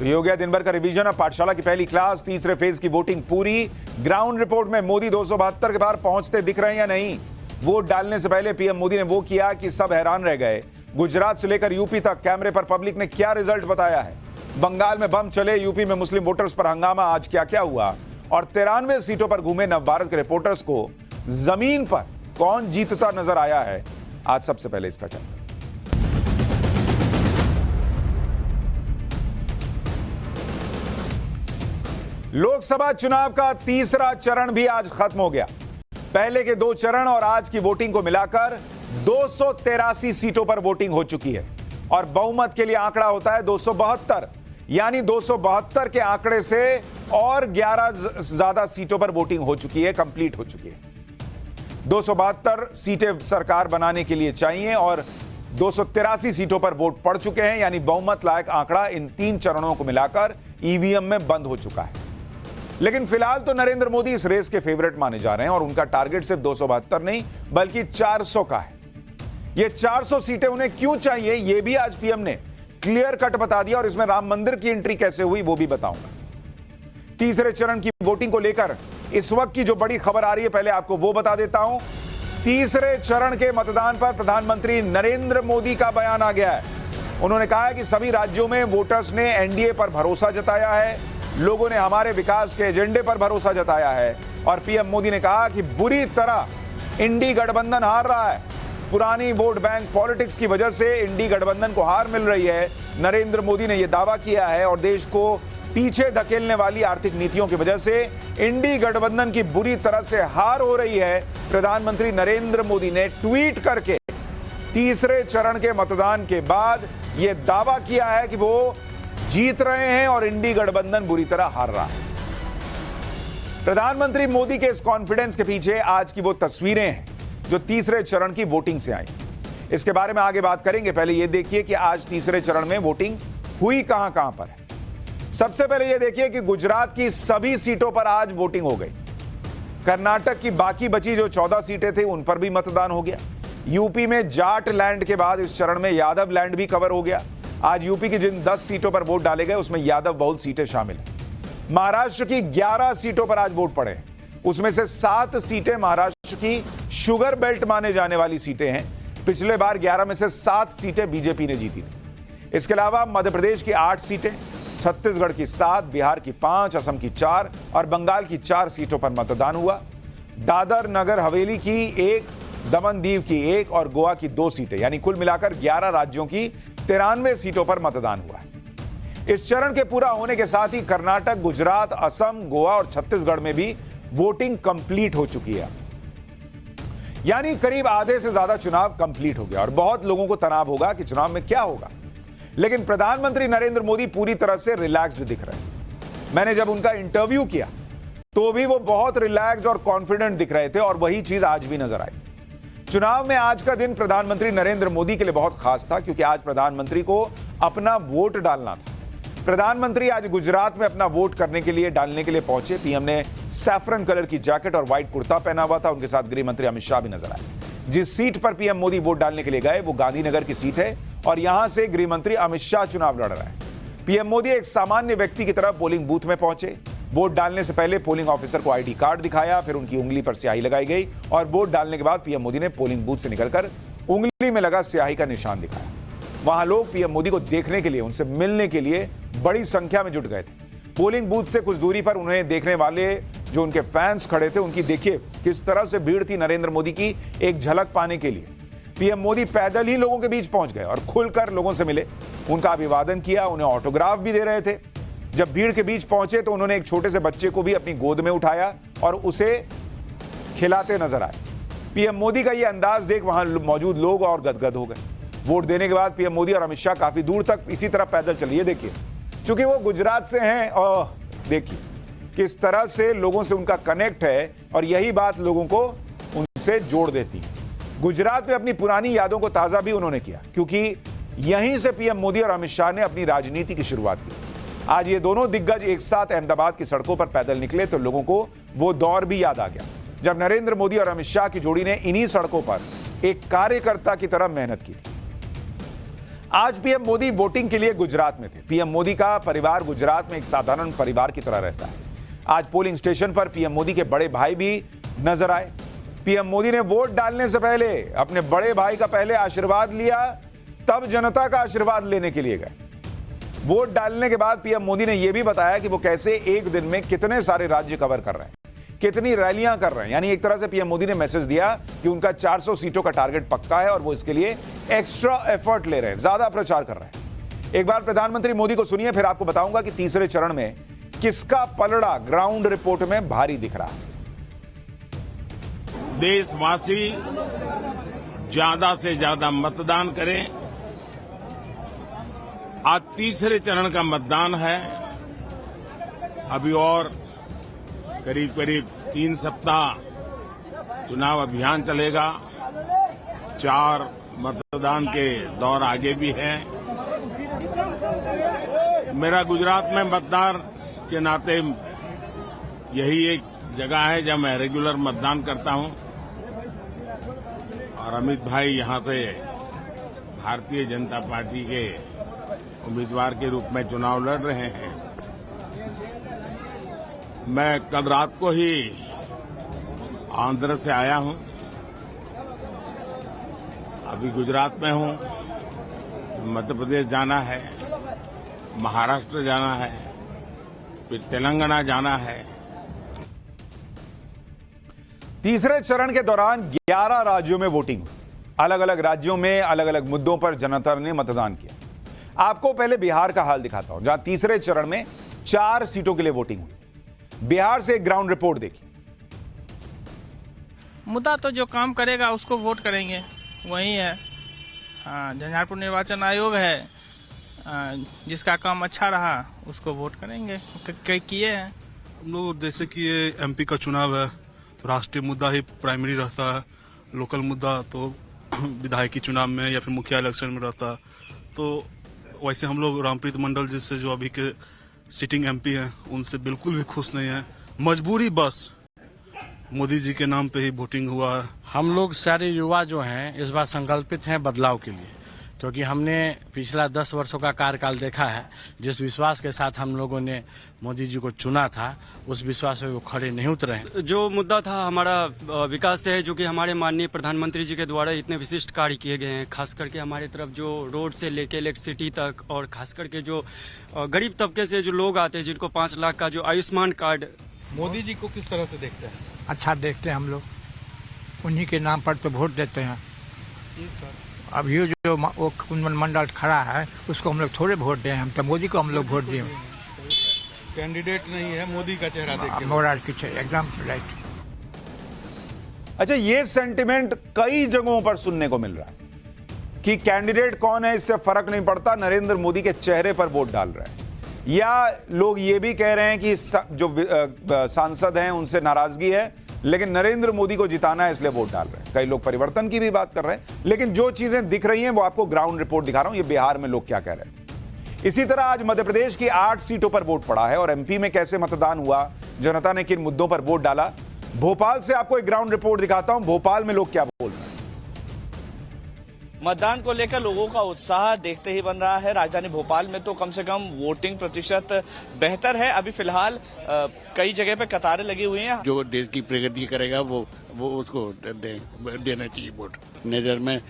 तो ये हो गया दिन भर का रिवीजन। अब पाठशाला की पहली क्लास, तीसरे फेज की वोटिंग पूरी। ग्राउंड रिपोर्ट में मोदी 272 के पार पहुंचते दिख रहे हैं या नहीं? वोट डालने से पहले पीएम मोदी ने वो किया कि सब हैरान रह गए। गुजरात से लेकर यूपी तक कैमरे पर पब्लिक ने क्या रिजल्ट बताया है? बंगाल में बम चले, यूपी में मुस्लिम वोटर्स पर हंगामा, आज क्या क्या हुआ? और 93 सीटों पर घूमे नवभारत के रिपोर्टर्स को जमीन पर कौन जीतता नजर आया है? आज सबसे पहले इस पर चलते। लोकसभा चुनाव का तीसरा चरण भी आज खत्म हो गया। पहले के 2 चरण और आज की वोटिंग को मिलाकर 283 सीटों पर वोटिंग हो चुकी है और बहुमत के लिए आंकड़ा होता है 272, यानी 272 के आंकड़े से और 11 ज्यादा सीटों पर वोटिंग हो चुकी है, कंप्लीट हो चुकी है। 272 सीटें सरकार बनाने के लिए चाहिए और 283 सीटों पर वोट पड़ चुके हैं, यानी बहुमत लायक आंकड़ा इन 3 चरणों को मिलाकर ईवीएम में बंद हो चुका है। लेकिन फिलहाल तो नरेंद्र मोदी इस रेस के फेवरेट माने जा रहे हैं और उनका टारगेट सिर्फ 272 नहीं बल्कि 400 का है। ये 400 सीटें उन्हें क्यों चाहिए, यह भी आज पीएम ने क्लियर कट बता दिया और इसमें राम मंदिर की एंट्री कैसे हुई वो भी बताऊंगा। तीसरे चरण की वोटिंग को लेकर इस वक्त की जो बड़ी खबर आ रही है, पहले आपको वो बता देता हूं। तीसरे चरण के मतदान पर प्रधानमंत्री नरेंद्र मोदी का बयान आ गया है। उन्होंने कहा है कि सभी राज्यों में वोटर्स ने एनडीए पर भरोसा जताया है, लोगों ने हमारे विकास के एजेंडे पर भरोसा जताया है। और पीएम मोदी ने कहा कि बुरी तरह इंडी गठबंधन हार रहा है। पुरानी वोट बैंक पॉलिटिक्स की वजह से इंडी गठबंधन को हार मिल रही है। नरेंद्र मोदी ने यह दावा किया है और देश को पीछे धकेलने वाली आर्थिक नीतियों की वजह से इंडी गठबंधन की बुरी तरह से हार हो रही है। प्रधानमंत्री नरेंद्र मोदी ने ट्वीट करके तीसरे चरण के मतदान के बाद यह दावा किया है कि वो जीत रहे हैं और इंडी गठबंधन बुरी तरह हार रहा है। प्रधानमंत्री मोदी के इस कॉन्फिडेंस के पीछे आज की वो तस्वीरें हैं जो तीसरे चरण की वोटिंग से आई। इसके बारे में आगे बात करेंगे। पहले यह देखिए कि आज तीसरे चरण में वोटिंग हुई कहां कहां पर है। सबसे पहले यह देखिए कि गुजरात की सभी सीटों पर आज वोटिंग हो गई। कर्नाटक की बाकी बची जो 14 सीटें थी उन पर भी मतदान हो गया। यूपी में जाट लैंड के बाद इस चरण में यादव लैंड भी कवर हो गया। आज यूपी की जिन 10 सीटों पर वोट डाले गए उसमें यादव बहुल सीटें शामिल हैं। महाराष्ट्र की 11 सीटों पर आज वोट पड़े, उसमें से 7 सीटें महाराष्ट्र की शुगर बेल्ट माने जाने वाली सीटें हैं। पिछले बार 11 में से 7 सीटें बीजेपी ने जीती थी। इसके अलावा मध्य प्रदेश की 8 सीटें, छत्तीसगढ़ की 7, बिहार की 5, असम की 4 और बंगाल की 4 सीटों पर मतदान हुआ। दादर नगर हवेली की 1, दमन दीव की 1 और गोवा की 2 सीटें, यानी कुल मिलाकर 11 राज्यों की 93 सीटों पर मतदान हुआ है। इस चरण के पूरा होने के साथ ही कर्नाटक, गुजरात, असम, गोवा और छत्तीसगढ़ में भी वोटिंग कंप्लीट हो चुकी है, यानी करीब आधे से ज्यादा चुनाव कंप्लीट हो गया। और बहुत लोगों को तनाव होगा कि चुनाव में क्या होगा, लेकिन प्रधानमंत्री नरेंद्र मोदी पूरी तरह से रिलैक्स्ड दिख रहे हैं। मैंने जब उनका इंटरव्यू किया तो भी वो बहुत रिलैक्स्ड और कॉन्फिडेंट दिख रहे थे और वही चीज आज भी नजर आई। चुनाव में आज का दिन प्रधानमंत्री नरेंद्र मोदी के लिए बहुत खास था क्योंकि आज प्रधानमंत्री को अपना वोट डालना था। प्रधानमंत्री आज गुजरात में अपना वोट करने के लिए डालने के लिए पहुंचे। पीएम ने सैफरन कलर की जैकेट और व्हाइट कुर्ता पहना हुआ था। उनके साथ गृह मंत्री अमित शाह भी नजर आए। जिस सीट पर पीएम मोदी वोट डालने के लिए गए वो गांधीनगर की सीट है और यहां से गृह मंत्री अमित शाह चुनाव लड़ रहे हैं। पीएम मोदी एक सामान्य व्यक्ति की तरह पोलिंग बूथ में पहुंचे। वोट डालने से पहले पोलिंग ऑफिसर को आईडी कार्ड दिखाया, फिर उनकी उंगली पर स्याही लगाई गई और वोट डालने के बाद पीएम मोदी ने पोलिंग बूथ से निकलकर उंगली में लगा स्याही का निशान दिखाया। वहां लोग पीएम मोदी को देखने के लिए, उनसे मिलने के लिए बड़ी संख्या में जुट गए थे। पोलिंग बूथ से कुछ दूरी पर उन्हें देखने वाले जो उनके फैंस खड़े थे, उनकी देखिए किस तरह से भीड़ थी नरेंद्र मोदी की एक झलक पाने के लिए। पीएम मोदी पैदल ही लोगों के बीच पहुंच गए और खुलकर लोगों से मिले, उनका अभिवादन किया, उन्हें ऑटोग्राफ भी दे रहे थे। जब भीड़ के बीच पहुंचे तो उन्होंने एक छोटे से बच्चे को भी अपनी गोद में उठाया और उसे खिलाते नजर आए। पीएम मोदी का यह अंदाज देख वहां मौजूद लोग और गदगद हो गए। वोट देने के बाद पीएम मोदी और अमित शाह काफी दूर तक इसी तरह पैदल चलिए। देखिए, क्योंकि वो गुजरात से हैं और देखिए किस तरह से लोगों से उनका कनेक्ट है और यही बात लोगों को उनसे जोड़ देती है। गुजरात में अपनी पुरानी यादों को ताजा भी उन्होंने किया क्योंकि यहीं से पीएम मोदी और अमित शाह ने अपनी राजनीति की शुरुआत की। आज ये दोनों दिग्गज एक साथ अहमदाबाद की सड़कों पर पैदल निकले तो लोगों को वो दौर भी याद आ गया जब नरेंद्र मोदी और अमित शाह की जोड़ी ने इन्हीं सड़कों पर एक कार्यकर्ता की तरह मेहनत की थी। आज पीएम मोदी वोटिंग के लिए गुजरात में थे। पीएम मोदी का परिवार गुजरात में एक साधारण परिवार की तरह रहता है। आज पोलिंग स्टेशन पर पीएम मोदी के बड़े भाई भी नजर आए। पीएम मोदी ने वोट डालने से पहले अपने बड़े भाई का पहले आशीर्वाद लिया, तब जनता का आशीर्वाद लेने के लिए गए। वोट डालने के बाद पीएम मोदी ने यह भी बताया कि वो कैसे एक दिन में कितने सारे राज्य कवर कर रहे हैं, कितनी रैलियां कर रहे हैं। यानी एक तरह से पीएम मोदी ने मैसेज दिया कि उनका 400 सीटों का टारगेट पक्का है और वो इसके लिए एक्स्ट्रा एफर्ट ले रहे हैं, ज्यादा प्रचार कर रहे हैं। एक बार प्रधानमंत्री मोदी को सुनिए, फिर आपको बताऊंगा कि तीसरे चरण में किसका पलड़ा ग्राउंड रिपोर्ट में भारी दिख रहा है। देशवासी ज्यादा से ज्यादा मतदान करें। आज तीसरे चरण का मतदान है। अभी और करीब करीब 3 सप्ताह चुनाव अभियान चलेगा। 4 मतदान के दौर आगे भी हैं। मेरा गुजरात में मतदान के नाते यही एक जगह है जहां मैं रेगुलर मतदान करता हूं और अमित भाई यहां से भारतीय जनता पार्टी के उम्मीदवार के रूप में चुनाव लड़ रहे हैं। मैं कल रात को ही आंध्र से आया हूं, अभी गुजरात में हूं। मध्य प्रदेश जाना है, महाराष्ट्र जाना है, फिर तेलंगाना जाना है। तीसरे चरण के दौरान 11 राज्यों में वोटिंग हुई। अलग अलग राज्यों में अलग अलग मुद्दों पर जनता ने मतदान किया। आपको पहले बिहार का हाल दिखाता हूं, जहां तीसरे चरण में 4 सीटों के लिए वोटिंग हुई। बिहार से एक ग्राउंड रिपोर्ट देखिए। मुद्दा तो जो काम करेगा उसको वोट करेंगे, वही है। हाँ, झंझारपुर निर्वाचन आयोग है, जिसका काम अच्छा रहा उसको वोट करेंगे। किए हैं हम लोग, जैसे कि ये एमपी का चुनाव है तो राष्ट्रीय मुद्दा ही प्राइमरी रहता है। लोकल मुद्दा तो विधायकी चुनाव में या फिर मुखिया इलेक्शन में रहता। तो वैसे हम लोग रामप्रीत मंडल जी से, जो अभी के सिटिंग एमपी हैं, उनसे बिल्कुल भी खुश नहीं है। मजबूरी बस मोदी जी के नाम पे ही वोटिंग हुआ है। हम लोग सारे युवा जो हैं इस बार संकल्पित हैं बदलाव के लिए, क्योंकि हमने पिछला 10 वर्षों का कार्यकाल देखा है। जिस विश्वास के साथ हम लोगों ने मोदी जी को चुना था, उस विश्वास पे वो खड़े नहीं उतरे हैं। जो मुद्दा था हमारा विकास से है, जो कि हमारे माननीय प्रधानमंत्री जी के द्वारा इतने विशिष्ट कार्य किए गए हैं। खास करके हमारे तरफ जो रोड से लेके इलेक्ट्रिसिटी तक, और खास करके जो गरीब तबके से जो लोग आते हैं, जिनको 5 लाख का जो आयुष्मान कार्ड। मोदी जी को किस तरह से देखते हैं? अच्छा देखते हैं हम लोग, उन्हीं के नाम पर तो वोट देते हैं। अभी जो वो कुंदन मंडल खड़ा है उसको हम लोग थोड़े वोट दें, हम तो मोदी को हम लोग वोट दिए। कैंडिडेट नहीं है, मोदी का चेहरा देखिए। मोरार की एकदम राइट। अच्छा, ये सेंटिमेंट कई जगहों पर सुनने को मिल रहा है कि कैंडिडेट कौन है इससे फर्क नहीं पड़ता, नरेंद्र मोदी के चेहरे पर वोट डाल रहे हैं। या लोग ये भी कह रहे हैं कि जो सांसद हैं उनसे नाराजगी है, लेकिन नरेंद्र मोदी को जिताना है इसलिए वोट डाल रहे हैं। कई लोग परिवर्तन की भी बात कर रहे हैं, लेकिन जो चीजें दिख रही हैं वो आपको ग्राउंड रिपोर्ट दिखा रहा हूं। ये बिहार में लोग क्या कह रहे हैं। इसी तरह आज मध्य प्रदेश की 8 सीटों पर वोट पड़ा है और एमपी में कैसे मतदान हुआ, जनता ने किन मुद्दों पर वोट डाला। भोपाल से आपको एक ग्राउंड रिपोर्ट दिखाता हूं, भोपाल में लोग क्या बोल रहे हैं। मतदान को लेकर लोगों का उत्साह देखते ही बन रहा है। राजधानी भोपाल में तो कम से कम वोटिंग प्रतिशत बेहतर है। अभी फिलहाल कई जगह पे कतारें लगी हुई हैं। जो देश की प्रगति करेगा वो उसको देना चाहिए वोट। नजर में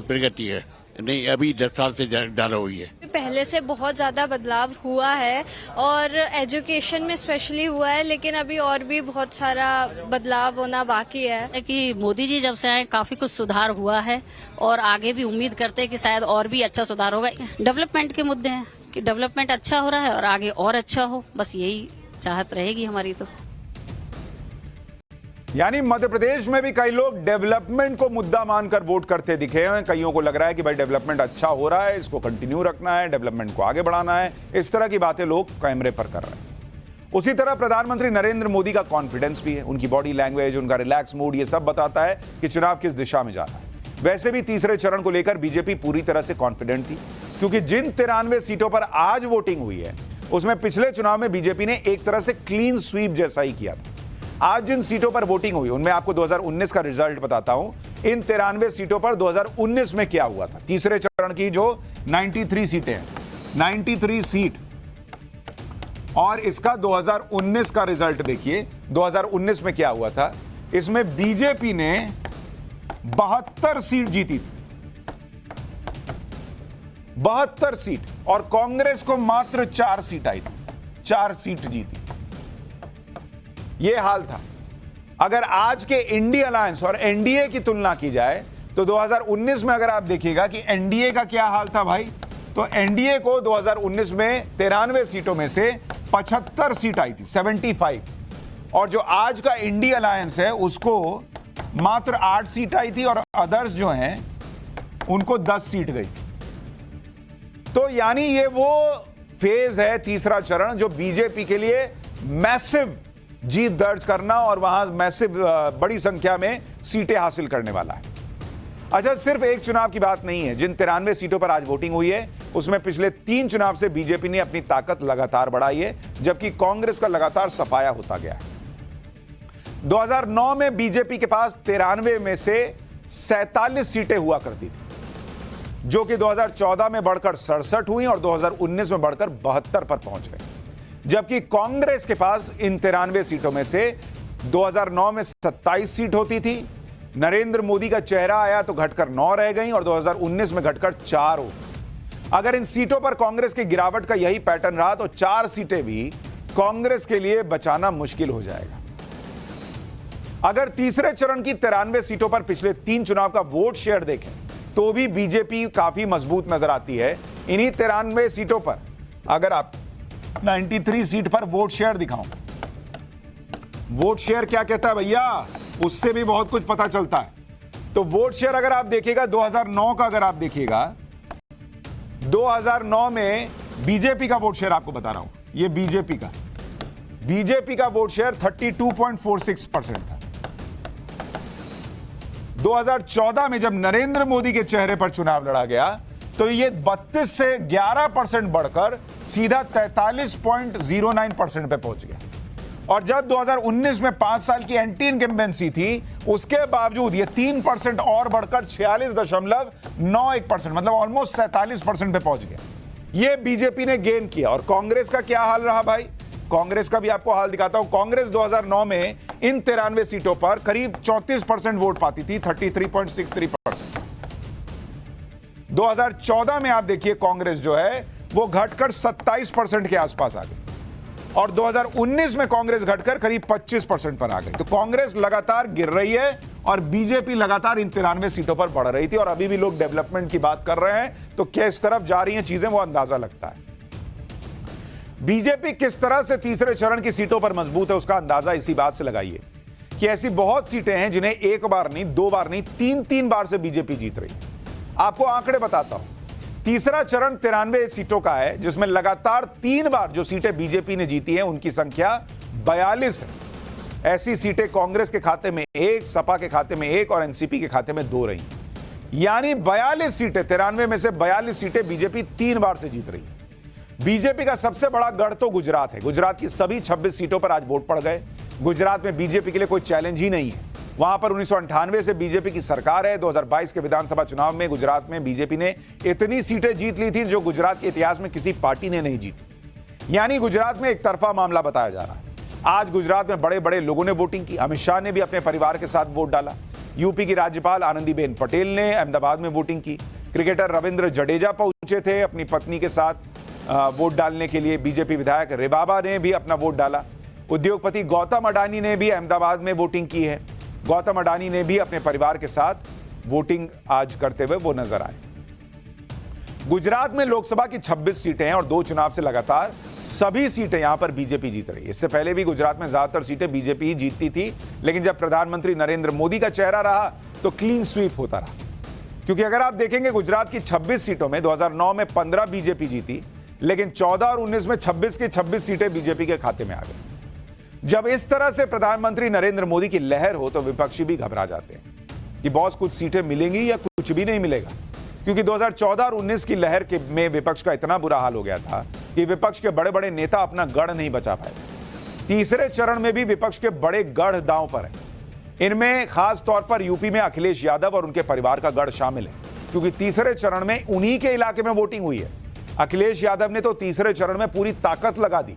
प्रगति है नहीं, अभी 10 साल से ज्यादा हुई है। पहले से बहुत ज्यादा बदलाव हुआ है और एजुकेशन में स्पेशली हुआ है, लेकिन अभी और भी बहुत सारा बदलाव होना बाकी है। कि मोदी जी जब से आए काफी कुछ सुधार हुआ है और आगे भी उम्मीद करते हैं कि शायद और भी अच्छा सुधार होगा। डेवलपमेंट के मुद्दे हैं कि डेवलपमेंट अच्छा हो रहा है और आगे और अच्छा हो, बस यही चाहत रहेगी हमारी। तो यानी मध्य प्रदेश में भी कई लोग डेवलपमेंट को मुद्दा मानकर वोट करते दिखे हैं। कईयों को लग रहा है कि भाई डेवलपमेंट अच्छा हो रहा है, इसको कंटिन्यू रखना है, डेवलपमेंट को आगे बढ़ाना है। इस तरह की बातें लोग कैमरे पर कर रहे हैं। उसी तरह प्रधानमंत्री नरेंद्र मोदी का कॉन्फिडेंस भी है। उनकी बॉडी लैंग्वेज, उनका रिलैक्स मूड, ये सब बताता है कि चुनाव किस दिशा में जा रहा है। वैसे भी तीसरे चरण को लेकर बीजेपी पूरी तरह से कॉन्फिडेंट थी, क्योंकि जिन 93 सीटों पर आज वोटिंग हुई है उसमें पिछले चुनाव में बीजेपी ने एक तरह से क्लीन स्वीप जैसा ही किया था। आज जिन सीटों पर वोटिंग हुई उनमें आपको 2019 का रिजल्ट बताता हूं। इन 93 सीटों पर 2019 में क्या हुआ था। तीसरे चरण की जो 93 सीटें हैं, 93 सीट। और इसका 2019 का रिजल्ट देखिए, 2019 में क्या हुआ था। इसमें बीजेपी ने 72 सीट जीती थी, 72 सीट, और कांग्रेस को मात्र 4 सीट आई थी, 4 सीट जीती। यह हाल था। अगर आज के इंडिया अलायंस और एनडीए की तुलना की जाए तो 2019 में अगर आप देखिएगा कि एनडीए का क्या हाल था भाई, तो एनडीए को 2019 में 93 सीटों में से 75 सीट आई थी, 75, और जो आज का इंडिया अलायंस है उसको मात्र 8 सीट आई थी, और अदर्स जो हैं उनको 10 सीट गई। तो यानी ये वो फेज है, तीसरा चरण, जो बीजेपी के लिए मैसिव जीत दर्ज करना और वहां मैसिव बड़ी संख्या में सीटें हासिल करने वाला है। अच्छा, सिर्फ एक चुनाव की बात नहीं है। जिन 93 सीटों पर आज वोटिंग हुई है उसमें पिछले 3 चुनाव से बीजेपी ने अपनी ताकत लगातार बढ़ाई है, जबकि कांग्रेस का लगातार सफाया होता गया है। 2009 में बीजेपी के पास 93 में से 47 सीटें हुआ करती थी, जो कि 2014 में बढ़कर 67 हुई और 2019 में बढ़कर 72 पर पहुंच गए। जबकि कांग्रेस के पास इन 93 सीटों में से 2009 में 27 सीट होती थी, नरेंद्र मोदी का चेहरा आया तो घटकर 9 रह गई और 2019 में घटकर 4 हो। अगर इन सीटों पर कांग्रेस की गिरावट का यही पैटर्न रहा तो 4 सीटें भी कांग्रेस के लिए बचाना मुश्किल हो जाएगा। अगर तीसरे चरण की 93 सीटों पर पिछले 3 चुनाव का वोट शेयर देखें तो भी बीजेपी काफी मजबूत नजर आती है। इन्हीं 93 सीटों पर अगर आप 93 सीट पर वोट शेयर दिखाऊं, वोट शेयर क्या कहता है भैया, उससे भी बहुत कुछ पता चलता है। तो वोट शेयर अगर आप देखिएगा 2009 का, अगर आप देखिएगा 2009 में बीजेपी का वोट शेयर आपको बता रहा हूं, ये बीजेपी का वोट शेयर 32.46% था। 2014 में जब नरेंद्र मोदी के चेहरे पर चुनाव लड़ा गया तो ये 32 से 11% बढ़कर सीधा 43.09% पे पहुंच गया। और जब 2019 में 5 साल की एंटी इनकम्बेंसी थी, उसके बावजूद ये 3% और बढ़कर 46.91%, मतलब ऑलमोस्ट 47% पे पहुंच गया। ये बीजेपी ने गेन किया। और कांग्रेस का क्या हाल रहा भाई, कांग्रेस का भी आपको हाल दिखाता हूं। कांग्रेस 2009 में इन 93 सीटों पर करीब 34% वोट पाती थी, 33.63%। 2014 में आप देखिए कांग्रेस जो है वो घटकर 27% के आसपास आ गई, और 2019 में कांग्रेस घटकर करीब 25% पर आ गई। तो कांग्रेस लगातार गिर रही है और बीजेपी लगातार इन 93 सीटों पर बढ़ रही थी। और अभी भी लोग डेवलपमेंट की बात कर रहे हैं, तो किस तरफ जा रही हैं चीजें वो अंदाजा लगता है। बीजेपी किस तरह से तीसरे चरण की सीटों पर मजबूत है उसका अंदाजा इसी बात से लगाइए कि ऐसी बहुत सीटें हैं जिन्हें 1 बार नहीं, 2 बार नहीं, 3 बार से बीजेपी जीत रही है। आपको आंकड़े बताता हूं। तीसरा चरण 93 सीटों का है, जिसमें लगातार 3 बार जो सीटें बीजेपी ने जीती हैं उनकी संख्या 42 है। ऐसी सीटें कांग्रेस के खाते में 1, सपा के खाते में 1 और एनसीपी के खाते में 2 रही। यानी 42 सीटें, 93 में से 42 सीटें बीजेपी 3 बार से जीत रही है। बीजेपी का सबसे बड़ा गढ़ तो गुजरात है। गुजरात की सभी 26 सीटों पर आज वोट पड़ गए। गुजरात में बीजेपी के लिए कोई चैलेंज ही नहीं है। वहां पर 1998 से बीजेपी की सरकार है। 2022 के विधानसभा चुनाव में गुजरात में बीजेपी ने इतनी सीटें जीत ली थी जो गुजरात के इतिहास में किसी पार्टी ने नहीं जीती। यानी गुजरात में एक तरफा मामला बताया जा रहा है। आज गुजरात में बड़े बड़े लोगों ने वोटिंग की। अमित शाह ने भी अपने परिवार के साथ वोट डाला। यूपी की राज्यपाल आनंदीबेन पटेल ने अहमदाबाद में वोटिंग की। क्रिकेटर रविंद्र जडेजा पहुंचे थे अपनी पत्नी के साथ वोट डालने के लिए। बीजेपी विधायक रेबाबा ने भी अपना वोट डाला। उद्योगपति गौतम अडानी ने भी अहमदाबाद में वोटिंग की है। गौतम अडानी ने भी अपने परिवार के साथ वोटिंग आज करते हुए वो नजर आए। गुजरात में लोकसभा की 26 सीटें हैं और 2 चुनाव से लगातार सभी सीटें यहां पर बीजेपी जीत रही है। इससे पहले भी गुजरात में ज्यादातर सीटें बीजेपी ही जीतती थी, लेकिन जब प्रधानमंत्री नरेंद्र मोदी का चेहरा रहा तो क्लीन स्वीप होता रहा। क्योंकि अगर आप देखेंगे गुजरात की 26 सीटों में 2009 में 15 बीजेपी जीती, लेकिन 14 और 19 में 26 की 26 सीटें बीजेपी के खाते में आ गई। जब इस तरह से प्रधानमंत्री नरेंद्र मोदी की लहर हो तो विपक्षी भी घबरा जाते हैं कि बॉस कुछ सीटें मिलेंगी या कुछ भी नहीं मिलेगा। क्योंकि 2014 और 19 की लहर में विपक्ष का इतना बुरा हाल हो गया था कि विपक्ष के बड़े बड़े नेता अपना गढ़ नहीं बचा पाए। तीसरे चरण में भी विपक्ष के बड़े गढ़ दांव पर है। इनमें खास तौर पर यूपी में अखिलेश यादव और उनके परिवार का गढ़ शामिल है। क्योंकि तीसरे चरण में उन्हीं के इलाके में वोटिंग हुई है। अखिलेश यादव ने तो तीसरे चरण में पूरी ताकत लगा दी।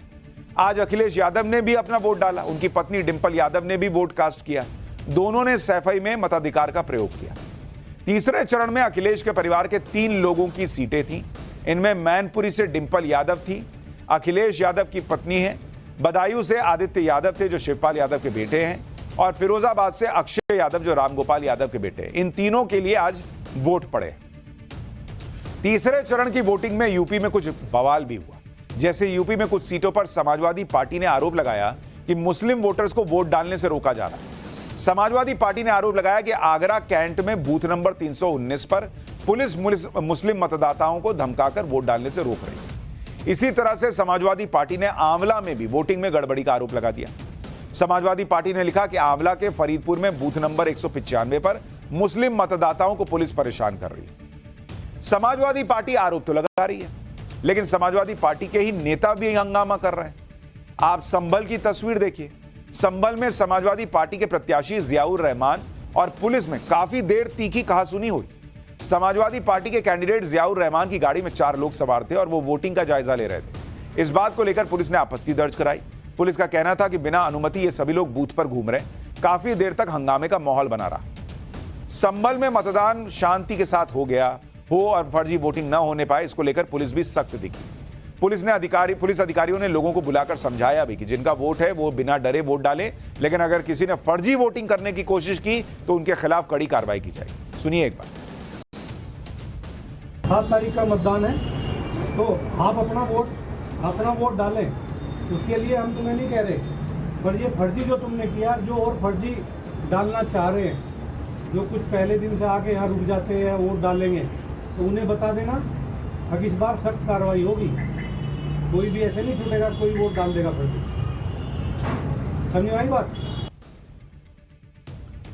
आज अखिलेश यादव ने भी अपना वोट डाला, उनकी पत्नी डिंपल यादव ने भी वोट कास्ट किया। दोनों ने सैफई में मताधिकार का प्रयोग किया। तीसरे चरण में अखिलेश के परिवार के 3 लोगों की सीटें थीं। इनमें मैनपुरी से डिंपल यादव थी, अखिलेश यादव की पत्नी है, बदायूं से आदित्य यादव थे जो शिवपाल यादव के बेटे हैं, और फिरोजाबाद से अक्षय यादव जो रामगोपाल यादव के बेटे हैं। इन तीनों के लिए आज वोट पड़े। तीसरे चरण की वोटिंग में यूपी में कुछ बवाल भी हुआ। जैसे यूपी में कुछ सीटों पर समाजवादी पार्टी ने आरोप लगाया कि मुस्लिम वोटर्स को वोट डालने से रोका जा रहा है। समाजवादी पार्टी ने आरोप लगाया कि आगरा कैंट में बूथ नंबर 319 पर पुलिस मुस्लिम मतदाताओं को धमकाकर वोट डालने से रोक रही है। इसी तरह से समाजवादी पार्टी ने आंवला में भी वोटिंग में गड़बड़ी का आरोप लगा दिया। समाजवादी पार्टी ने लिखा कि आंवला के फरीदपुर में बूथ नंबर 195 पर मुस्लिम मतदाताओं को पुलिस परेशान कर रही है। समाजवादी पार्टी आरोप तो लगा रही है, लेकिन समाजवादी पार्टी के ही नेता भी हंगामा कर रहे हैं। आप संभल की तस्वीर देखिए। संभल में समाजवादी पार्टी के प्रत्याशी जियाउर रहमान और पुलिस में काफी देर तीखी कहासुनी हुई। समाजवादी पार्टी के कैंडिडेट जियाउर रहमान की गाड़ी में 4 लोग सवार थे और वो वोटिंग का जायजा ले रहे थे। इस बात को लेकर पुलिस ने आपत्ति दर्ज कराई। पुलिस का कहना था कि बिना अनुमति ये सभी लोग बूथ पर घूम रहे। काफी देर तक हंगामे का माहौल बना रहा। संभल में मतदान शांति के साथ हो गया हो और फर्जी वोटिंग न होने पाए, इसको लेकर पुलिस भी सख्त दिखी। पुलिस अधिकारियों ने लोगों को बुलाकर समझाया भी कि जिनका वोट है वो बिना डरे वोट डालें, लेकिन अगर किसी ने फर्जी वोटिंग करने की कोशिश की तो उनके खिलाफ कड़ी कार्रवाई की जाएगी। सुनिए एक बार। 7 तारीख का मतदान है, तो आप अपना वोट डालें। उसके लिए हम तुम्हें नहीं कह रहे, पर ये फर्जी जो तुमने किया, जो और फर्जी डालना चाह रहे हैं, जो कुछ पहले दिन से आके यहाँ रुक जाते हैं वोट डालेंगे, तो उन्हें बता देना अब इस बार सख्त कार्रवाई होगी। कोई भी ऐसे नहीं छूटेगा, कोई वोट डाल देगा फर्जी। समझ में आई बात?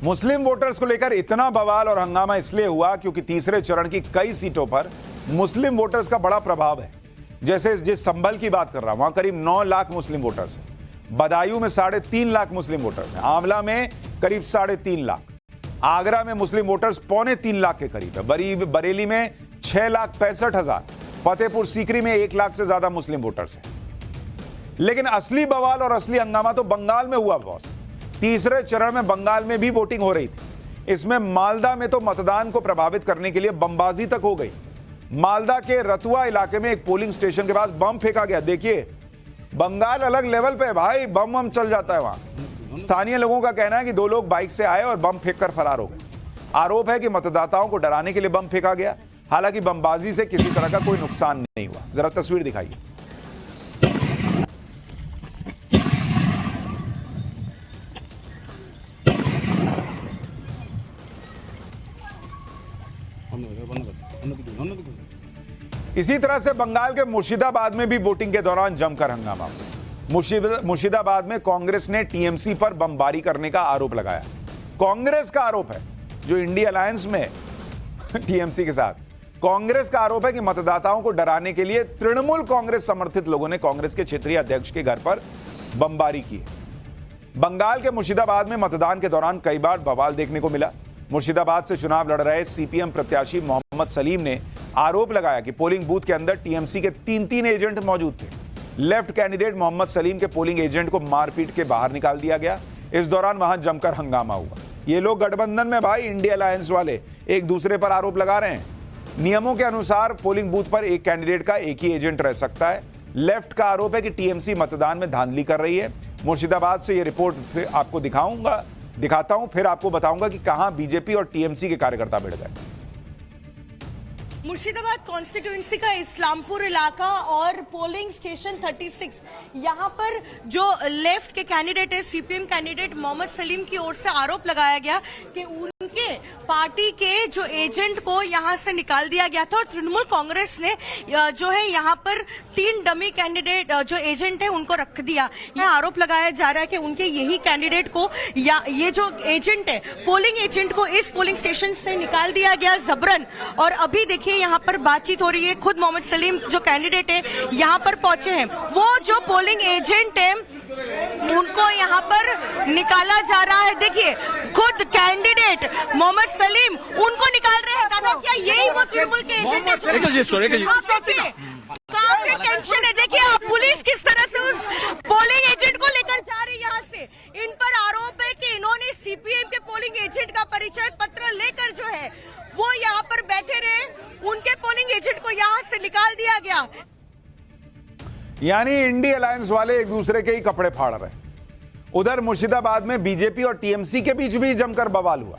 मुस्लिम वोटर्स को लेकर इतना बवाल और हंगामा इसलिए हुआ क्योंकि तीसरे चरण की कई सीटों पर मुस्लिम वोटर्स का बड़ा प्रभाव है। जैसे जिस संभल की बात कर रहा हूं, वहां करीब 9 लाख मुस्लिम वोटर्स हैं। बदायूं में 3.5 लाख मुस्लिम वोटर्स हैं। आंवला में करीब 3.5 लाख। आगरा में मुस्लिम वोटर्स 2.25 लाख के करीब है। बरेली में 6,65,000। फतेहपुर सीकरी में 1 लाख से ज्यादा मुस्लिम वोटर्स हैं। लेकिन असली बवाल और असली हंगामा तो बंगाल में हुआ बॉस। तीसरे चरण में बंगाल में भी वोटिंग हो रही थी। इसमें मालदा में तो मतदान को प्रभावित करने के लिए बमबाजी तक हो गई। मालदा के रतुआ इलाके में एक पोलिंग स्टेशन के पास बम फेंका गया। देखिए, बंगाल अलग लेवल पे है भाई, बम चल जाता है वहां। स्थानीय लोगों का कहना है कि 2 लोग बाइक से आए और बम फेंककर फरार हो गए। आरोप है कि मतदाताओं को डराने के लिए बम फेंका गया। हालांकि बमबाजी से किसी तरह का कोई नुकसान नहीं हुआ। जरा तस्वीर दिखाइए। इसी तरह से बंगाल के मुर्शिदाबाद में भी वोटिंग के दौरान जमकर हंगामा हुआ। मुर्शिदाबाद में कांग्रेस ने टीएमसी पर बमबारी करने का आरोप लगाया। कांग्रेस का आरोप है, जो इंडिया अलायंस में टीएमसी के साथ, कांग्रेस का आरोप है कि मतदाताओं को डराने के लिए तृणमूल कांग्रेस समर्थित लोगों ने कांग्रेस के क्षेत्रीय अध्यक्ष के घर पर बमबारी की है। बंगाल के मुर्शिदाबाद में मतदान के दौरान कई बार बवाल देखने को मिला। मुर्शिदाबाद से चुनाव लड़ रहे सीपीएम प्रत्याशी मोहम्मद सलीम ने आरोप लगाया कि पोलिंग बूथ के अंदर टीएमसी के 3 एजेंट मौजूद थे। लेफ्ट कैंडिडेट मोहम्मद सलीम के पोलिंग एजेंट को मारपीट के बाहर निकाल दिया गया। इस दौरान वहां जमकर हंगामा हुआ। ये लोग गठबंधन में भाई, इंडिया अलायंस वाले एक दूसरे पर आरोप लगा रहे हैं। नियमों के अनुसार पोलिंग बूथ पर एक कैंडिडेट का एक ही एजेंट रह सकता है। लेफ्ट का आरोप है कि टीएमसी मतदान में धांधली कर रही है। मुर्शिदाबाद से ये रिपोर्ट फिर आपको दिखाता हूं, फिर आपको बताऊंगा कि कहां बीजेपी और टीएमसी के कार्यकर्ता भिड़ गए। मुर्शिदाबाद कॉन्स्टिट्यूएंसी का इस्लामपुर इलाका और पोलिंग स्टेशन 36, यहाँ पर जो लेफ्ट के कैंडिडेट है, सीपीएम कैंडिडेट मोहम्मद सलीम की ओर से आरोप लगाया गया कि उनके पार्टी के जो एजेंट को यहाँ से निकाल दिया गया था और तृणमूल कांग्रेस ने जो है यहाँ पर 3 डमी कैंडिडेट जो एजेंट है उनको रख दिया। यह आरोप लगाया जा रहा है कि उनके यही कैंडिडेट को या ये जो एजेंट है, पोलिंग एजेंट को इस पोलिंग स्टेशन से निकाल दिया गया जबरन। और अभी देखिए यहाँ पर बातचीत हो रही है। खुद मोहम्मद सलीम जो कैंडिडेट है यहाँ पर पहुंचे हैं। वो जो पोलिंग एजेंट है उनको यहाँ पर निकाला जा रहा है। देखिए खुद कैंडिडेट मोहम्मद सलीम उनको निकाल रहे हैं। दादा क्या यही वो तृणमूल के एजेंट हैं? काफी टेंशन है। देखिए आप पुलिस किस तरह से उस पोलिंग एजेंट को लेकर जा रही है यहाँ से। इन पर आरोप है कि इन्होंने सीपीएम के पोलिंग एजेंट का परिचय पत्र लेकर जो है वो यहाँ पर बैठे रहे, उनके पोलिंग एजेंट को यहाँ से निकाल दिया गया। यानी इंडी अलायंस वाले एक दूसरे के ही कपड़े फाड़ रहे हैं। उधर मुर्शिदाबाद में बीजेपी और टीएमसी के बीच भी जमकर बवाल हुआ।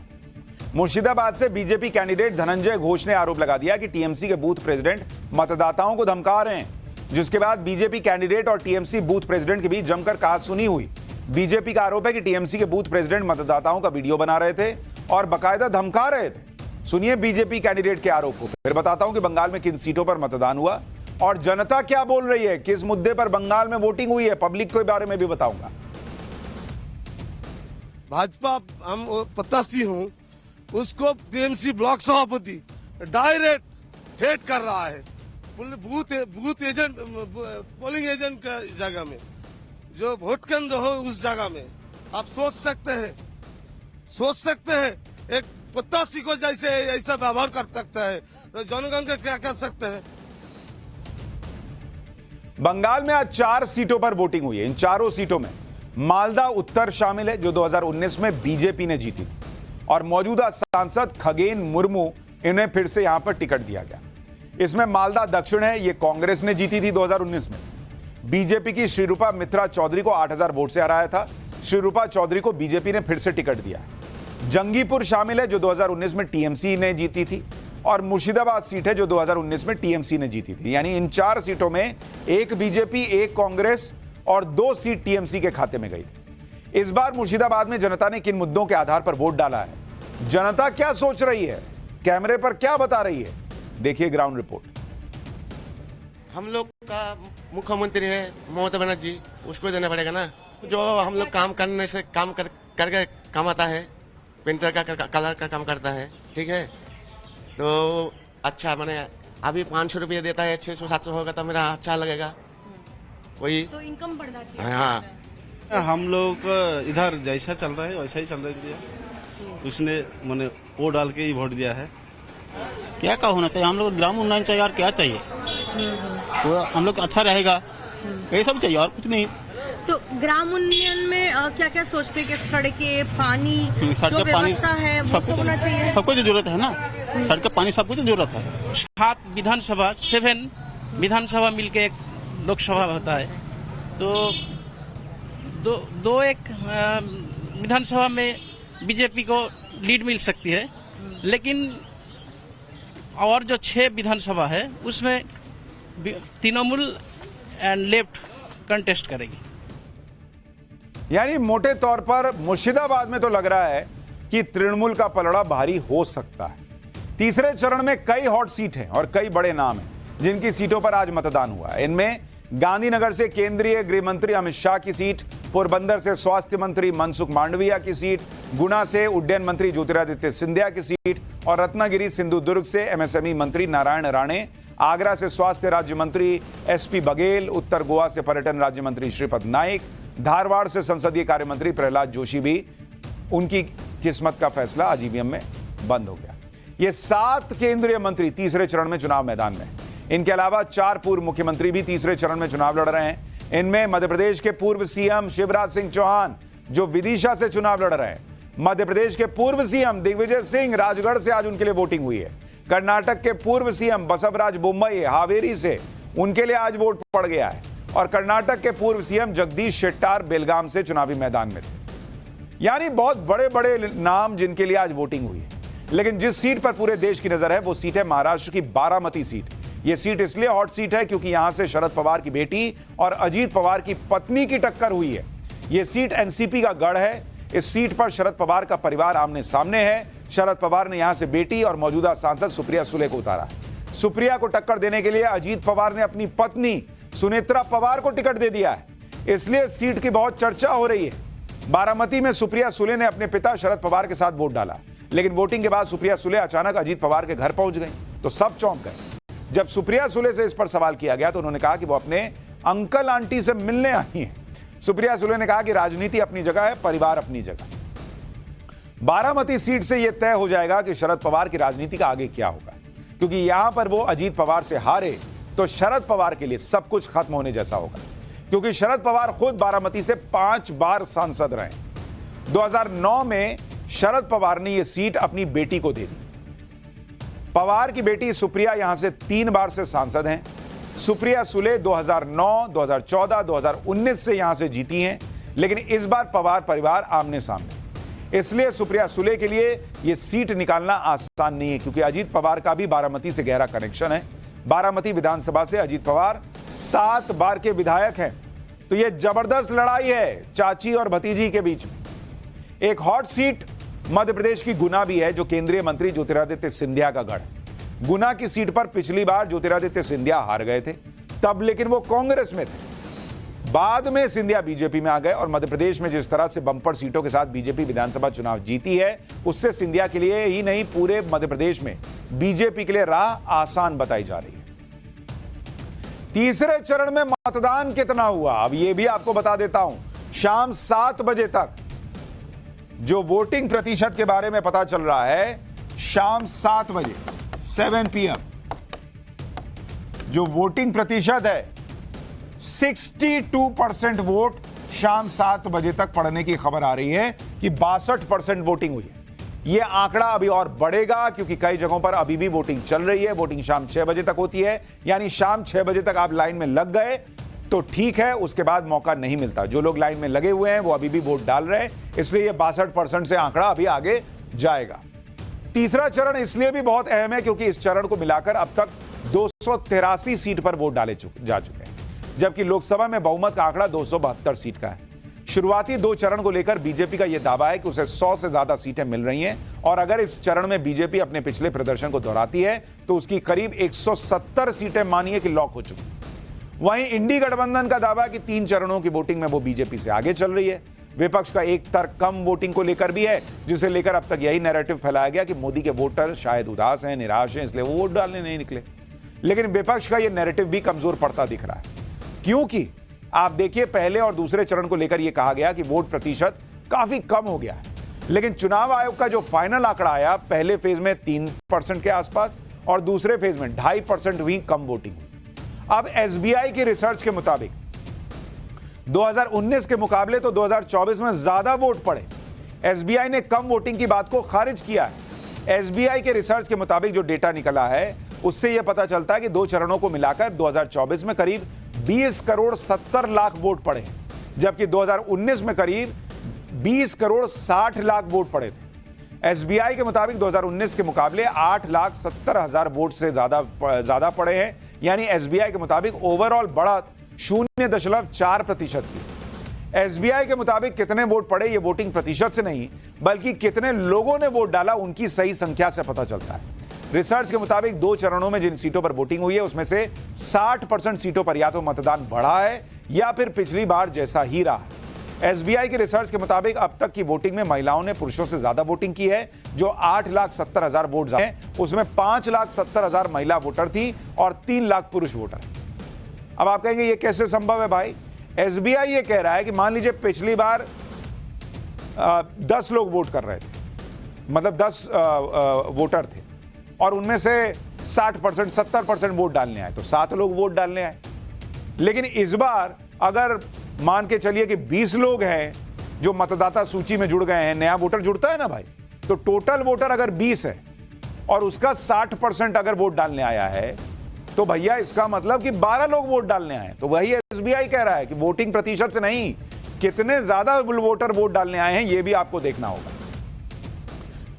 मुर्शिदाबाद से बीजेपी कैंडिडेट धनंजय घोष ने आरोप लगा दिया कि टीएमसी के बूथ प्रेसिडेंट मतदाताओं को धमका रहे हैं, जिसके बाद बीजेपी कैंडिडेट और टीएमसी बूथ प्रेसिडेंट के बीच जमकर कहासुनी हुई। बीजेपी का आरोप है कि टीएमसी के बूथ प्रेसिडेंट मतदाताओं का वीडियो बना रहे थे और बाकायदा धमका रहे थे। सुनिए बीजेपी कैंडिडेट के आरोप को, फिर बताता हूं कि बंगाल में किन सीटों पर मतदान हुआ और जनता क्या बोल रही है, किस मुद्दे पर बंगाल में वोटिंग हुई है, पब्लिक के बारे में भी बताऊंगा। भाजपा हम प्रत्याशी हूं, उसको टीएमसी ब्लॉक सभापति डायरेक्ट ठेठ कर रहा है बूथ एजेंट पोलिंग एजेंट का जगह में, जो वोट केंद्र हो उस जगह में। आप सोच सकते हैं एक प्रत्याशी को जैसे ऐसा व्यवहार कर सकता है तो जनगण का क्या कर सकते हैं। बंगाल में आज 4 सीटों पर वोटिंग हुई है। इन चारों सीटों में मालदा उत्तर शामिल है, जो 2019 में बीजेपी ने जीती, और मौजूदा सांसद खगेन मुर्मू इन्हें फिर से यहां पर टिकट दिया गया। इसमें मालदा दक्षिण है, यह कांग्रेस ने जीती थी 2019 में। बीजेपी की श्रीरूपा मित्रा चौधरी को 8000 वोट से हराया था। श्रीरूपा चौधरी को बीजेपी ने फिर से टिकट दिया। जंगीपुर शामिल है, जो 2019 में टीएमसी ने जीती थी, और मुर्शिदाबाद सीट है जो 2019 में टीएमसी ने जीती थी। यानी इन 4 सीटों में एक बीजेपी, एक कांग्रेस और 2 सीट टीएमसी के खाते में गई थी। इस बार मुर्शिदाबाद में जनता ने किन मुद्दों के आधार पर वोट डाला है, जनता क्या सोच रही है, कैमरे पर क्या बता रही है, देखिए ग्राउंड रिपोर्ट। हम लोग का मुख्यमंत्री है ममता बनर्जी, उसको देना पड़ेगा ना। जो हम लोग काम करने से करके कमाता है, पेंटर का कलर का काम करता है, ठीक है, तो अच्छा मैंने अभी 500 रुपये देता है, 600-700 होगा तो मेरा अच्छा लगेगा। वही तो इनकम बढ़ना चाहिए। हाँ, हम लोग इधर जैसा चल रहा है वैसा ही चल रहा है। उसने मैंने वो डाल के ही वोट दिया है। क्या का होना चाहिए, हम लोग ग्राम उन्नयन चाहिए और क्या चाहिए, वो हम लोग अच्छा रहेगा, यही सब चाहिए और कुछ नहीं। तो ग्राम उन्नयन में क्या क्या सोचते हैं कि सड़कें, पानी, जो व्यवस्था है वो सब होना चाहिए। सबको जो जरूरत है ना, सड़कें, पानी, सब कुछ जरूरत है। 7 विधानसभा, 7 विधानसभा मिलके एक लोकसभा होता है, तो दो एक विधानसभा में बीजेपी को लीड मिल सकती है, लेकिन और जो 6 विधानसभा है उसमें तृणमूल एंड लेफ्ट कंटेस्ट करेगी। यानी मोटे तौर पर मुर्शिदाबाद में तो लग रहा है कि तृणमूल का पलड़ा भारी हो सकता है। तीसरे चरण में कई हॉट सीट हैं और कई बड़े नाम हैं जिनकी सीटों पर आज मतदान हुआ है। इनमें गांधीनगर से केंद्रीय गृह मंत्री अमित शाह की सीट, पोरबंदर से स्वास्थ्य मंत्री मनसुख मांडविया की सीट, गुना से उड्डयन मंत्री ज्योतिरादित्य सिंधिया की सीट और रत्नागिरी सिंधुदुर्ग से एमएसएमई मंत्री नारायण राणे, आगरा से स्वास्थ्य राज्य मंत्री एसपी बघेल, उत्तर गोवा से पर्यटन राज्य मंत्री श्रीपद नाइक, धारवाड़ से संसदीय कार्य मंत्री प्रहलाद जोशी भी, उनकी किस्मत का फैसला आज ईवीएम में बंद हो गया। ये 7 केंद्रीय मंत्री तीसरे चरण में चुनाव मैदान में। इनके अलावा 4 पूर्व मुख्यमंत्री भी तीसरे चरण में चुनाव लड़ रहे हैं। इनमें मध्य प्रदेश के पूर्व सीएम शिवराज सिंह चौहान, जो विदिशा से चुनाव लड़ रहे हैं। मध्य प्रदेश के पूर्व सीएम दिग्विजय सिंह, राजगढ़ से आज उनके लिए वोटिंग हुई है। कर्नाटक के पूर्व सीएम बसवराज बोम्मई, हावेरी से, उनके लिए आज वोट पड़ गया है। और कर्नाटक के पूर्व सीएम जगदीश शेट्टार बेलगाम से चुनावी मैदान में थे। यानी बहुत बड़े बड़े नाम जिनके लिए आज वोटिंग हुई है। लेकिन जिस सीट पर पूरे देश की नजर है वो सीट है महाराष्ट्र की बारामती सीट। यह सीट इसलिए हॉट सीट है क्योंकि यहां से शरद पवार की बेटी और अजीत पवार की पत्नी की टक्कर हुई है। यह सीट एनसीपी का गढ़ है। इस सीट पर शरद पवार का परिवार आमने सामने है। शरद पवार ने यहां से बेटी और मौजूदा सांसद सुप्रिया सुले को उतारा। सुप्रिया को टक्कर देने के लिए अजीत पवार ने अपनी पत्नी सुनेत्रा पवार को टिकट दे दिया है। इसलिए सीट की बहुत चर्चा हो रही है। बारामती में सुप्रिया सुले ने अपने पिता शरद पवार के साथ वोट डाला, लेकिन वोटिंग के बाद सुप्रिया सुले अचानक अजीत पवार के घर पहुंच गई तो सब चौंक गए। जब सुप्रिया सुले से इस पर सवाल किया गया तो उन्होंने कहा कि वो अपने अंकल आंटी से मिलने आई हैं। सुप्रिया सुले ने कहा कि राजनीति अपनी जगह है, परिवार अपनी जगह। बारामती सीट से यह तय हो जाएगा कि शरद पवार की राजनीति का आगे क्या होगा, क्योंकि यहां पर वो अजीत पवार से हारे तो शरद पवार के लिए सब कुछ खत्म होने जैसा होगा, क्योंकि शरद पवार खुद बारामती से 5 बार सांसद रहे। 2009 में शरद पवार ने यह सीट अपनी बेटी को दे दी। पवार की बेटी सुप्रिया यहां से 3 बार से सांसद हैं। सुप्रिया सुले 2009, 2014, 2019 से यहां से जीती हैं, लेकिन इस बार पवार परिवार आमने सामने, इसलिए सुप्रिया सुले के लिए यह सीट निकालना आसान नहीं है, क्योंकि अजीत पवार का भी बारामती से गहरा कनेक्शन है। बारामती विधानसभा से अजीत पवार 7 बार के विधायक हैं, तो यह जबरदस्त लड़ाई है चाची और भतीजी के बीच में। एक हॉट सीट मध्य प्रदेश की गुना भी है, जो केंद्रीय मंत्री ज्योतिरादित्य सिंधिया का गढ़। गुना की सीट पर पिछली बार ज्योतिरादित्य सिंधिया हार गए थे, तब लेकिन वो कांग्रेस में थे। बाद में सिंधिया बीजेपी में आ गए और मध्य प्रदेश में जिस तरह से बंपर सीटों के साथ बीजेपी विधानसभा चुनाव जीती है, उससे सिंधिया के लिए ही नहीं पूरे मध्य प्रदेश में बीजेपी के लिए राह आसान बताई जा रही है। तीसरे चरण में मतदान कितना हुआ, अब यह भी आपको बता देता हूं। शाम 7 बजे तक जो वोटिंग प्रतिशत के बारे में पता चल रहा है, शाम 7 बजे 7 PM जो वोटिंग प्रतिशत है 62% वोट शाम 7 बजे तक पड़ने की खबर आ रही है कि 62% वोटिंग हुई है। यह आंकड़ा अभी और बढ़ेगा, क्योंकि कई जगहों पर अभी भी वोटिंग चल रही है। वोटिंग शाम 6 बजे तक होती है, यानी शाम 6 बजे तक आप लाइन में लग गए तो ठीक है, उसके बाद मौका नहीं मिलता। जो लोग लाइन में लगे हुए हैं वो अभी भी वोट डाल रहे हैं, इसलिए यह 62% से आंकड़ा अभी आगे जाएगा। तीसरा चरण इसलिए भी बहुत अहम है क्योंकि इस चरण को मिलाकर अब तक 283 सीट पर वोट डाले जा चुके हैं, जबकि लोकसभा में बहुमत का आंकड़ा 272 सीट का है। शुरुआती 2 चरण को लेकर बीजेपी का यह दावा है कि उसे 100 से ज्यादा सीटें मिल रही हैं, और अगर इस चरण में बीजेपी अपने पिछले प्रदर्शन को दोहराती है तो उसकी करीब 170 सीटें मानिए कि लॉक हो चुकी। वहीं इंडी गठबंधन का दावा है कि 3 चरणों की वोटिंग में वो बीजेपी से आगे चल रही है। विपक्ष का एक तर्क कम वोटिंग को लेकर भी है, जिसे लेकर अब तक यही नैरेटिव फैलाया गया कि मोदी के वोटर शायद उदास हैं, निराश हैं, इसलिए वो वोट डालने नहीं निकले। लेकिन विपक्ष का यह नैरेटिव भी कमजोर पड़ता दिख रहा है, क्योंकि आप देखिए पहले और दूसरे चरण को लेकर यह कहा गया कि वोट प्रतिशत काफी कम हो गया है, लेकिन चुनाव आयोग का जो फाइनल आंकड़ा आया, पहले फेज में 3% के आसपास और दूसरे फेज में 2.5% हुई कम वोटिंग हुई। अब एसबीआई की रिसर्च के मुताबिक 2019 के मुकाबले तो 2024 में ज्यादा वोट पड़े। एसबीआई ने कम वोटिंग की बात को खारिज किया है। एसबीआई के रिसर्च के मुताबिक जो डेटा निकला है, उससे यह पता चलता है कि 2 चरणों को मिलाकर 2024 में करीब 20 करोड़ 70 लाख वोट पड़े, जबकि 2019 में करीब 20 करोड़ 60 लाख वोट पड़े थे। एसबीआई के मुताबिक 2019 के मुकाबले 8,70,000 वोट से ज्यादा पड़े हैं, यानी एसबीआई के मुताबिक ओवरऑल बढ़त 0.4% की। एसबीआई के मुताबिक कितने वोट पड़े ये वोटिंग प्रतिशत से नहीं, बल्कि कितने लोगों ने वोट डाला उनकी सही संख्या से पता चलता है। रिसर्च के मुताबिक 2 चरणों में जिन सीटों पर वोटिंग हुई है, उसमें से 60% सीटों पर या तो मतदान बढ़ा है या फिर पिछली बार जैसा ही रहा है। एसबीआई की रिसर्च के मुताबिक अब तक की वोटिंग में महिलाओं ने पुरुषों से ज्यादा वोटिंग की है, जो 8,70,000 वोट हैं, उसमें 5,70,000 महिला वोटर थी और 3 लाख पुरुष वोटर। अब आप कहेंगे ये कैसे संभव है भाई? एसबीआई ये कह रहा है कि मान लीजिए पिछली बार 10 लोग वोट कर रहे थे, मतलब 10 वोटर थे, और उनमें से 60% 70% वोट डालने आए, तो 7 लोग वोट डालने आए। लेकिन इस बार अगर मान के चलिए कि 20 लोग हैं जो मतदाता सूची में जुड़ गए हैं, नया वोटर जुड़ता है ना भाई, तो टोटल वोटर अगर 20 है और उसका 60% अगर वोट डालने आया है, तो भैया इसका मतलब कि 12 लोग वोट डालने आए। तो वही एसबीआई कह रहा है कि वोटिंग प्रतिशत से नहीं, कितने ज्यादा वोटर वोट डालने आए हैं, यह भी आपको देखना होगा।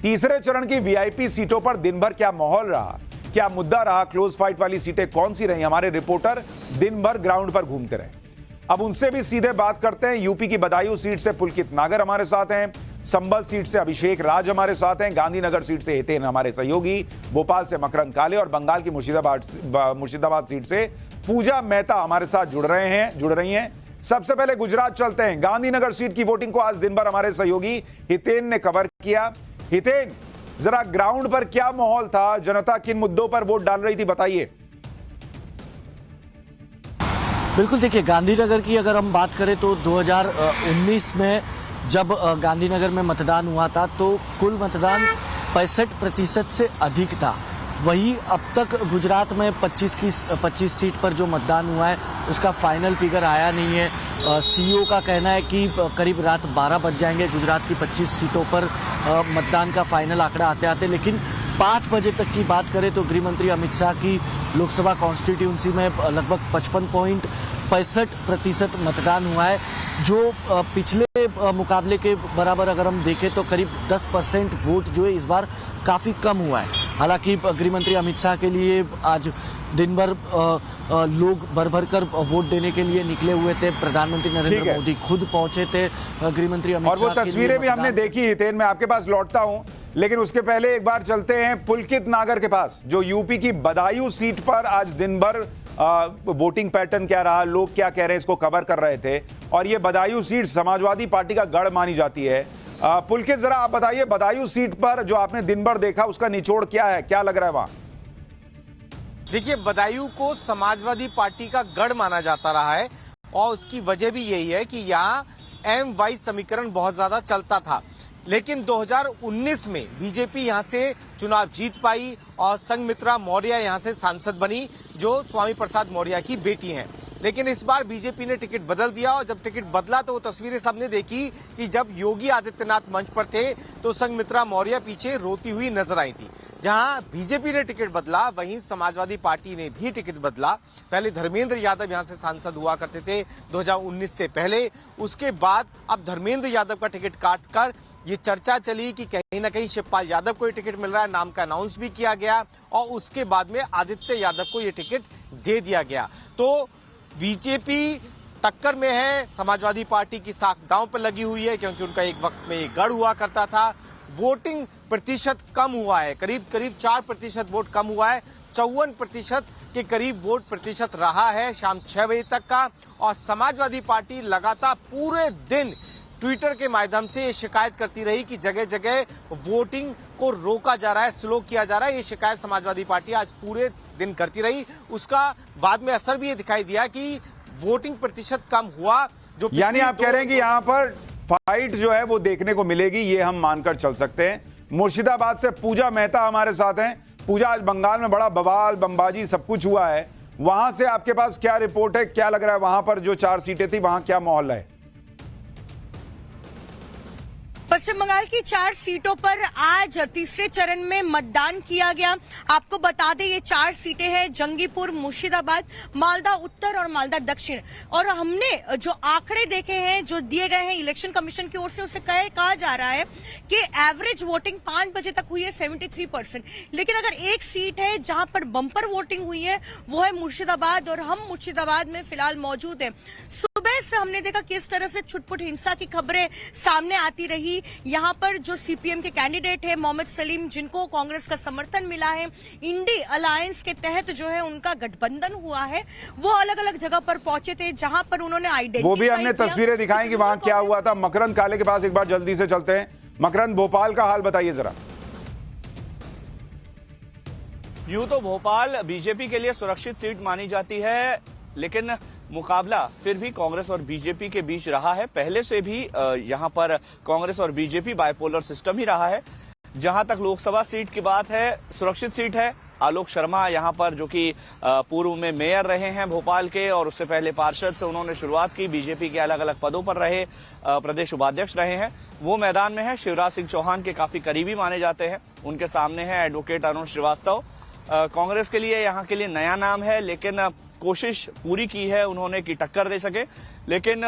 तीसरे चरण की वीआईपी सीटों पर दिन भर क्या माहौल रहा, क्या मुद्दा रहा, क्लोज फाइट वाली सीटें कौन सी रही, हमारे रिपोर्टर दिन भर ग्राउंड पर घूमते रहे। अब उनसे भी सीधे बात करते हैं। यूपी की बदायूं सीट से पुलकित नागर हमारे साथ हैं, संभल सीट से अभिषेक राज हमारे साथ हैं, गांधीनगर सीट से हितेन हमारे सहयोगी, भोपाल से मकरंद काले और बंगाल की मुर्शिदाबाद सीट से पूजा मेहता हमारे साथ जुड़ रही हैं। सबसे पहले गुजरात चलते हैं। गांधीनगर सीट की वोटिंग को आज दिन भर हमारे सहयोगी हितेन ने कवर किया। हितेन, जरा ग्राउंड पर क्या माहौल था, जनता किन मुद्दों पर वोट डाल रही थी, बताइए। बिल्कुल, देखिए गांधीनगर की अगर हम बात करें तो 2019 में जब गांधीनगर में मतदान हुआ था तो कुल मतदान 65% से अधिक था। वही अब तक गुजरात में 25 सीट पर जो मतदान हुआ है उसका फाइनल फिगर आया नहीं है। सीईओ का कहना है कि करीब रात 12 बज जाएंगे गुजरात की 25 सीटों पर मतदान का फाइनल आंकड़ा आते आते। लेकिन 5 बजे तक की बात करें तो गृह मंत्री अमित शाह की लोकसभा कॉन्स्टिट्यूंसी में लगभग 55.65% मतदान हुआ है, जो पिछले मुकाबले के बराबर अगर हम देखें तो करीब 10% वोट जो है इस बार काफी कम हुआ है। हालांकि गृह मंत्री अमित शाह के लिए आज दिन भर लोग भर भर कर वोट देने के लिए निकले हुए थे। प्रधानमंत्री नरेंद्र मोदी खुद पहुंचे थे गृह मंत्री अमित शाह, और वो तस्वीरें भी हमने देखी। हितेन, मैं आपके पास लौटता हूं, लेकिन उसके पहले एक बार चलते हैं पुलकित नागर के पास, जो यूपी की बदायूं सीट पर आज दिन भर वोटिंग पैटर्न क्या रहा, लोग क्या कह रहे हैं, इसको कवर कर रहे थे। और ये बदायूं सीट समाजवादी पार्टी का गढ़ मानी जाती है। पुलकित, जरा आप बताइए, बदायूं सीट पर जो आपने दिन भर देखा उसका निचोड़ क्या है, क्या लग रहा है वहां? देखिए, बदायूं को समाजवादी पार्टी का गढ़ माना जाता रहा है और उसकी वजह भी यही है कि यहाँ एम वाई समीकरण बहुत ज्यादा चलता था। लेकिन 2019 में बीजेपी यहां से चुनाव जीत पाई और संघमित्रा मौर्य यहां से सांसद बनी, जो स्वामी प्रसाद मौर्य की बेटी हैं। लेकिन इस बार बीजेपी ने टिकट बदल दिया और जब टिकट बदला तो वो तस्वीरें सबने देखी कि जब योगी आदित्यनाथ मंच पर थे तो संघमित्रा मौर्य पीछे रोती हुई नजर आई थी। जहां बीजेपी ने टिकट बदला वहीं समाजवादी पार्टी ने भी टिकट बदला। पहले धर्मेंद्र यादव यहां से सांसद हुआ करते थे 2019 से पहले, उसके बाद अब धर्मेंद्र यादव का टिकट काटकर ये चर्चा चली कि कहीं ना कहीं शिवपाल यादव को ये टिकट मिल रहा है, नाम का अनाउंस भी किया गया और उसके बाद में आदित्य यादव को ये टिकट दे दिया गया। तो बीजेपी टक्कर में है, समाजवादी पार्टी की साख दांव पर लगी हुई है क्योंकि उनका एक वक्त में ये गढ़ हुआ करता था। वोटिंग प्रतिशत कम हुआ है, करीब 4% वोट कम हुआ है, 54% के करीब वोट प्रतिशत रहा है शाम 6 बजे तक का। और समाजवादी पार्टी लगातार पूरे दिन ट्विटर के माध्यम से ये शिकायत करती रही कि जगह जगह वोटिंग को रोका जा रहा है, स्लो किया जा रहा है। ये शिकायत समाजवादी पार्टी आज पूरे दिन करती रही। उसका बाद में असर भी ये दिखाई दिया कि वोटिंग प्रतिशत कम हुआ। जो यानी आप कह रहे हैं कि यहाँ पर फाइट जो है वो देखने को मिलेगी, ये हम मानकर चल सकते हैं। मुर्शिदाबाद से पूजा मेहता हमारे साथ हैं। पूजा, आज बंगाल में बड़ा बवाल बमबाजी सब कुछ हुआ है, वहां से आपके पास क्या रिपोर्ट है, क्या लग रहा है वहां पर जो 4 सीटें थी वहां क्या माहौल है? पश्चिम बंगाल की 4 सीटों पर आज तीसरे चरण में मतदान किया गया। आपको बता दें ये 4 सीटें हैं, जंगीपुर, मुर्शिदाबाद, मालदा उत्तर और मालदा दक्षिण। और हमने जो आंकड़े देखे हैं, जो दिए गए हैं इलेक्शन कमीशन की ओर से, उसे कहा जा रहा है कि एवरेज वोटिंग 5 बजे तक हुई है 73%। लेकिन अगर एक सीट है जहां पर बम्पर वोटिंग हुई है वो है मुर्शिदाबाद, और हम मुर्शिदाबाद में फिलहाल मौजूद हैं। सुबह से हमने देखा किस तरह से छुटपुट हिंसा की खबरें सामने आती रही। यहाँ पर जो सीपीएम के कैंडिडेट है मोहम्मद सलीम, जिनको कांग्रेस का समर्थन मिला है, इंडी अलायंस के तहत जो है उनका गठबंधन हुआ है, वो अलग अलग जगह पर पहुंचे थे जहां पर उन्होंने आइडेंटिफाई, वो भी हमने तस्वीरें दिखाई कि वहां क्या हुआ था। मकरंद काले के पास एक बार जल्दी से चलते हैं। मकरंद, भोपाल का हाल बताइए जरा। यूं तो भोपाल बीजेपी के लिए सुरक्षित सीट मानी जाती है, लेकिन मुकाबला फिर भी कांग्रेस और बीजेपी के बीच रहा है। पहले से भी यहां पर कांग्रेस और बीजेपी बाइपोलर सिस्टम ही रहा है। जहां तक लोकसभा सीट की बात है, सुरक्षित सीट है। आलोक शर्मा यहां पर, जो कि पूर्व में मेयर रहे हैं भोपाल के और उससे पहले पार्षद से उन्होंने शुरुआत की, बीजेपी के अलग अलग पदों पर रहे, प्रदेश उपाध्यक्ष रहे हैं, वो मैदान में है। शिवराज सिंह चौहान के काफी करीबी माने जाते हैं। उनके सामने है एडवोकेट अरुण श्रीवास्तव। कांग्रेस के लिए यहाँ के लिए नया नाम है, लेकिन कोशिश पूरी की है उन्होंने कि टक्कर दे सके। लेकिन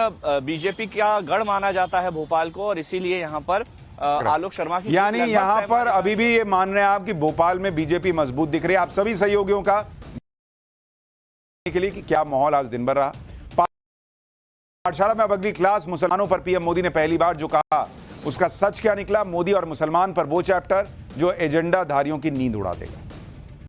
बीजेपी का गढ़ माना जाता है भोपाल को, और इसीलिए यहाँ पर आलोक शर्मा की, यानी यहाँ पर अभी भी ये मान रहे हैं आप कि भोपाल में बीजेपी मजबूत दिख रही है। आप सभी सहयोगियों का के लिए कि क्या माहौल आज दिन भर रहा। पाठशाला में अब अगली क्लास, मुसलमानों पर पीएम मोदी ने पहली बार जो कहा उसका सच क्या निकला। मोदी और मुसलमान पर वो चैप्टर जो एजेंडा धारियों की नींद उड़ा देगा।